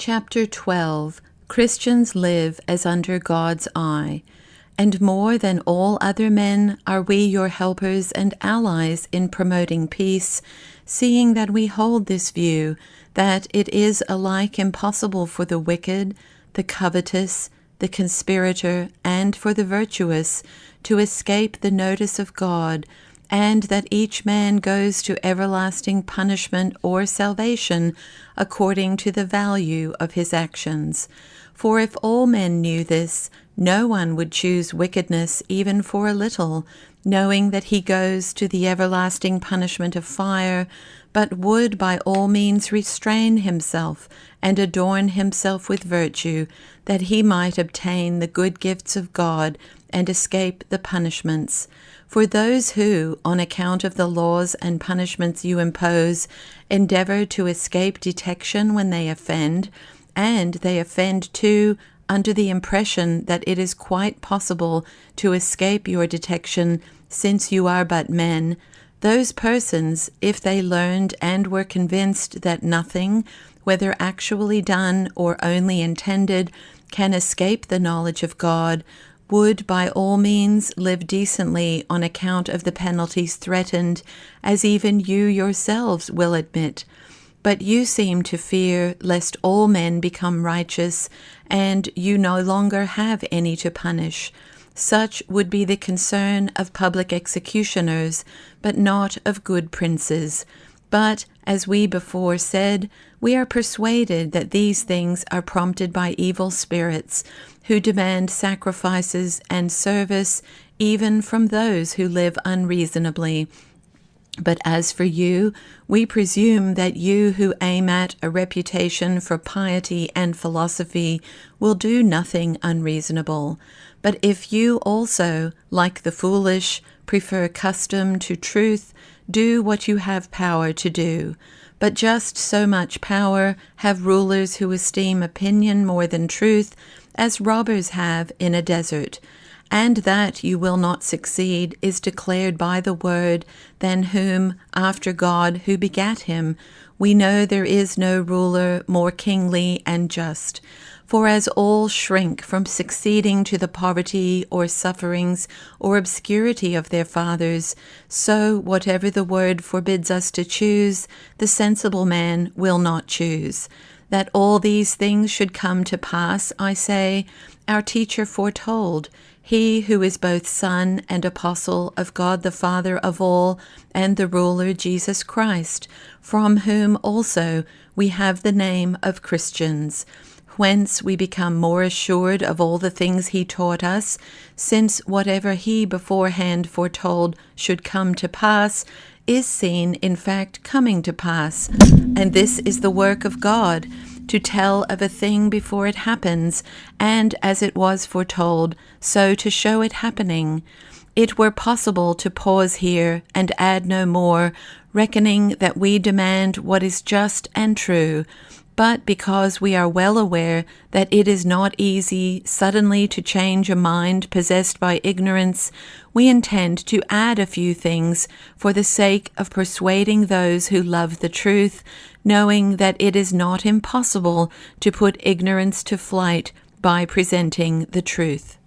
Chapter 12. Christians live as under God's eye, and more than all other men are we your helpers and allies in promoting peace, seeing that we hold this view, that it is alike impossible for the wicked, the covetous, the conspirator, and for the virtuous to escape the notice of God, and that each man goes to everlasting punishment or salvation according to the value of his actions. For if all men knew this, no one would choose wickedness even for a little, knowing that he goes to the everlasting punishment of fire, but would by all means restrain himself and adorn himself with virtue, that he might obtain the good gifts of God and escape the punishments. For those who, on account of the laws and punishments you impose, endeavor to escape detection when they offend, and they offend too under the impression that it is quite possible to escape your detection, since you are but men, those persons, if they learned and were convinced that nothing, whether actually done or only intended, can escape the knowledge of God, would by all means live decently on account of the penalties threatened, as even you yourselves will admit. But you seem to fear lest all men become righteous, and you no longer have any to punish. Such would be the concern of public executioners, but not of good princes. But, as we before said, we are persuaded that these things are prompted by evil spirits, who demand sacrifices and service even from those who live unreasonably. But as for you, we presume that you who aim at a reputation for piety and philosophy will do nothing unreasonable. But if you also, like the foolish, prefer custom to truth, do what you have power to do. But just so much power have rulers who esteem opinion more than truth, as robbers have in a desert. And that you will not succeed is declared by the word, than whom, after God who begat him, we know there is no ruler more kingly and just. For as all shrink from succeeding to the poverty or sufferings or obscurity of their fathers, so whatever the word forbids us to choose, the sensible man will not choose. That all these things should come to pass, I say, our teacher foretold, he who is both Son and Apostle of God the Father of all, and the ruler Jesus Christ, from whom also we have the name of Christians. Whence we become more assured of all the things he taught us, since whatever he beforehand foretold should come to pass, is seen, in fact, coming to pass. And this is the work of God, to tell of a thing before it happens, and as it was foretold, so to show it happening. It were possible to pause here and add no more, reckoning that we demand what is just and true, but because we are well aware that it is not easy suddenly to change a mind possessed by ignorance, we intend to add a few things for the sake of persuading those who love the truth, knowing that it is not impossible to put ignorance to flight by presenting the truth.